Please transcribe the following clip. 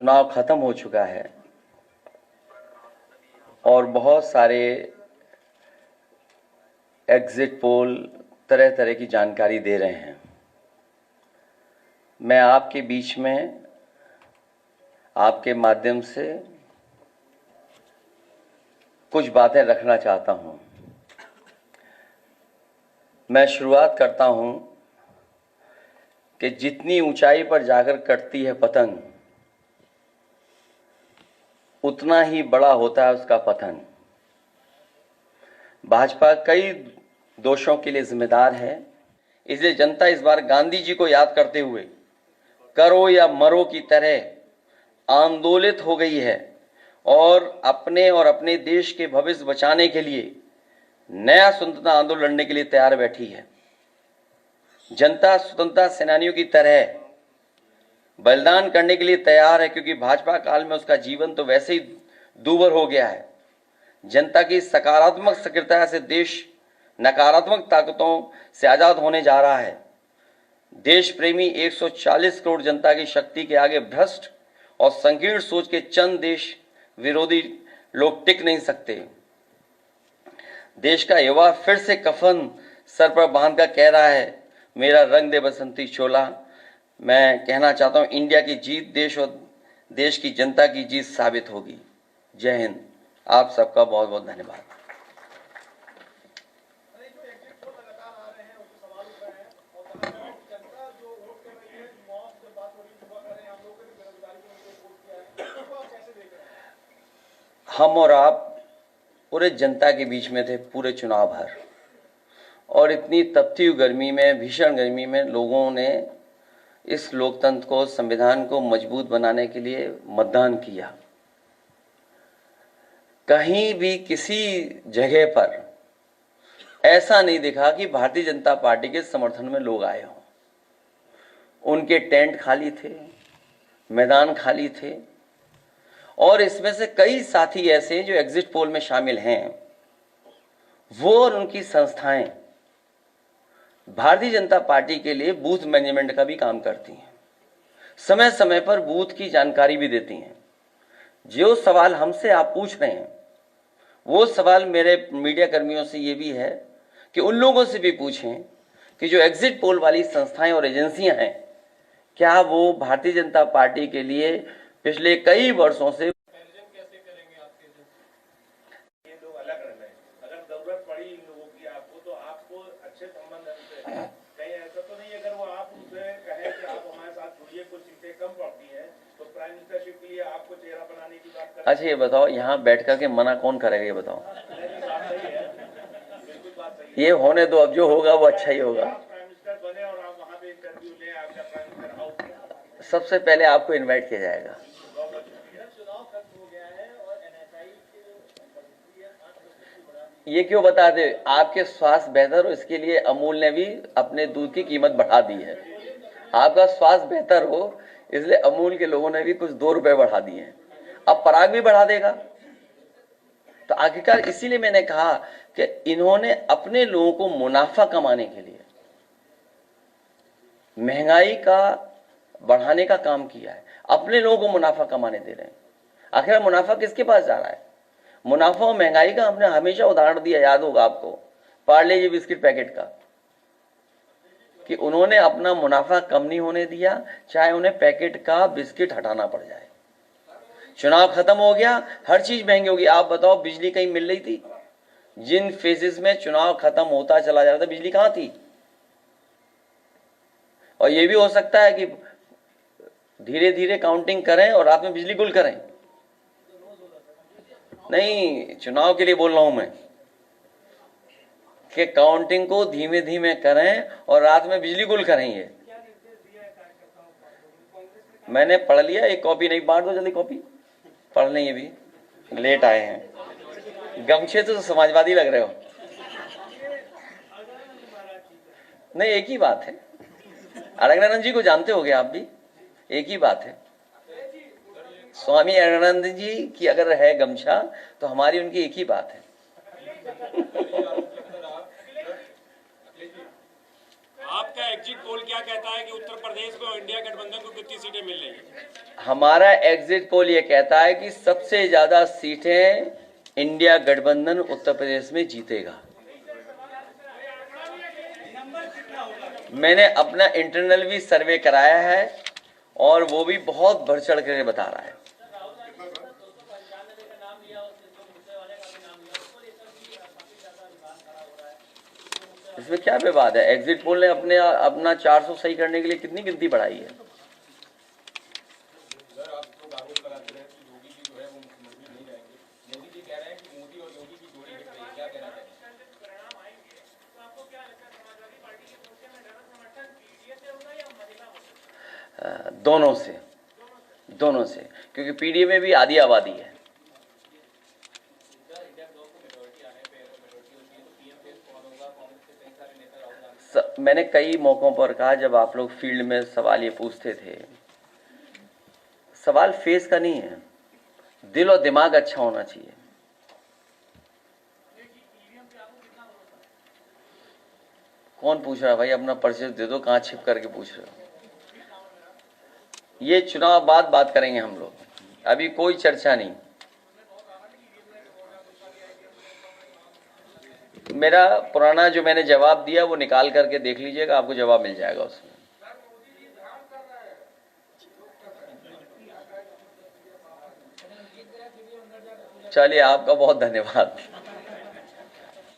चुनाव खत्म हो चुका है और बहुत सारे एग्जिट पोल तरह तरह की जानकारी दे रहे हैं। मैं आपके बीच में आपके माध्यम से कुछ बातें रखना चाहता हूं। मैं शुरुआत करता हूं कि जितनी ऊंचाई पर जाकर कटती है पतंग, उतना ही बड़ा होता है उसका पतन। भाजपा कई दोषों के लिए जिम्मेदार है, इसलिए जनता इस बार गांधी जी को याद करते हुए करो या मरो की तरह आंदोलित हो गई है और अपने देश के भविष्य बचाने के लिए नया स्वतंत्रता आंदोलन लड़ने के लिए तैयार बैठी है। जनता स्वतंत्रता सेनानियों की तरह बलिदान करने के लिए तैयार है, क्योंकि भाजपा काल में उसका जीवन तो वैसे ही दूभर हो गया है। जनता की सकारात्मक सक्रियता से देश नकारात्मक ताकतों से आजाद होने जा रहा है। देश प्रेमी 140 करोड़ जनता की शक्ति के आगे भ्रष्ट और संकीर्ण सोच के चंद देश विरोधी लोग टिक नहीं सकते। देश का युवा फिर से कफन सर पर बांधकर कह रहा है, मेरा रंग दे बसंती चोला। मैं कहना चाहता हूं, इंडिया की जीत देश और देश की जनता की जीत साबित होगी। जय हिंद। आप सबका बहुत बहुत धन्यवाद। हम और आप पूरे जनता के बीच में थे पूरे चुनाव भर, और इतनी तपती हुई गर्मी में, भीषण गर्मी में लोगों ने इस लोकतंत्र को, संविधान को मजबूत बनाने के लिए मतदान किया। कहीं भी किसी जगह पर ऐसा नहीं दिखा कि भारतीय जनता पार्टी के समर्थन में लोग आए हों। उनके टेंट खाली थे, मैदान खाली थे, और इसमें से कई साथी ऐसे जो एग्जिट पोल में शामिल हैं, वो और उनकी संस्थाएं भारतीय जनता पार्टी के लिए बूथ मैनेजमेंट का भी काम करती हैं। समय समय पर बूथ की जानकारी भी देती हैं। जो सवाल हमसे आप पूछ रहे हैं, वो सवाल मेरे मीडिया कर्मियों से ये भी है कि उन लोगों से भी पूछें कि जो एग्जिट पोल वाली संस्थाएं और एजेंसियां हैं, क्या वो भारतीय जनता पार्टी के लिए पिछले कई वर्षों से कैसे करेंगे आपके ये लोग अलग रह रहे हैं। अगर जरूरत पड़ी इन लोगों की आपको, तो आपको अच्छे संबंध है, कहीं ऐसा तो नहीं अगर वो आप उनसे कहें कि आप हमारे साथ जुड़िए, कुछ सीटें कम पड़ती हैं तो प्राइम मिनिस्टरशिप के लिए आपको चेहरा बनाने की बात करें। अच्छा ये बताओ, यहाँ बैठ करके मना कौन करेगा? ये बताओ। ये होने दो, अब जो होगा वो अच्छा ही होगा। प्राइम मिनिस्टर बने और आप वहां पे इंटरव्यू लें, आपका प्राइम मिनिस्टर हाउस सबसे पहले आपको इनवाइट किया जाएगा। ये क्यों बता दे? आपके स्वास्थ्य बेहतर हो इसके लिए अमूल ने भी अपने दूध की कीमत बढ़ा दी है। आपका स्वास्थ्य बेहतर हो इसलिए अमूल के लोगों ने भी कुछ 2 रुपए बढ़ा दिए हैं। अब पराग भी बढ़ा देगा। तो आखिरकार इसीलिए मैंने कहा कि इन्होंने अपने लोगों को मुनाफा कमाने के लिए महंगाई का बढ़ाने का काम किया है। अपने लोगों को मुनाफा कमाने दे रहे हैं। आखिर मुनाफा किसके पास जा रहा है? मुनाफा और महंगाई का हमने हमेशा उदाहरण दिया, याद होगा आपको, पार्ले जी बिस्किट पैकेट का, कि उन्होंने अपना मुनाफा कम नहीं होने दिया, चाहे उन्हें पैकेट का बिस्किट हटाना पड़ जाए। चुनाव खत्म हो गया, हर चीज महंगी होगी। आप बताओ, बिजली कहीं मिल रही थी? जिन फेजेस में चुनाव खत्म होता चला जा रहा था, बिजली कहां थी? और यह भी हो सकता है कि धीरे धीरे काउंटिंग करें और रात में बिजली गुल करें। नहीं, चुनाव के लिए बोल रहा हूं मैं कि काउंटिंग को धीमे धीमे करें और रात में बिजली गुल करें। ये मैंने पढ़ लिया। एक कॉपी नहीं, बांट दो जल्दी कॉपी, पढ़ लें। ये भी लेट आए हैं, गमछे तो समाजवादी लग रहे हो। नहीं, एक ही बात है। अड़गनानंद जी को जानते होगे आप भी, एक ही बात है। स्वामी अड़गनानंद जी की अगर है गमछा तो हमारी उनकी एक ही बात है। आपका एग्जिट पोल क्या कहता है कि उत्तर प्रदेश में और इंडिया गठबंधन को कितनी सीटें मिल रही है? हमारा एग्जिट पोल ये कहता है कि सबसे ज्यादा सीटें इंडिया गठबंधन उत्तर प्रदेश में जीतेगा। मैंने अपना इंटरनल भी सर्वे कराया है और वो भी बहुत बढ़ चढ़ कर बता रहा है। इसमें क्या विवाद है? एग्जिट पोल ने अपना 400 सही करने के लिए कितनी गिनती बढ़ाई है। दोनों से क्योंकि पीडीए में भी आधी आबादी है। मैंने कई मौकों पर कहा, जब आप लोग फील्ड में सवाल ये पूछते थे, सवाल फेस का नहीं है, दिल और दिमाग अच्छा होना चाहिए। कौन पूछ रहा है भाई? अपना पर्चे दे दो, कहां छिप करके पूछ रहे हो? ये चुनाव बाद बात करेंगे हम लोग, अभी कोई चर्चा नहीं। मेरा पुराना जो मैंने जवाब दिया वो निकाल करके देख लीजिएगा, आपको जवाब मिल जाएगा उसमें। चलिए, आपका बहुत धन्यवाद।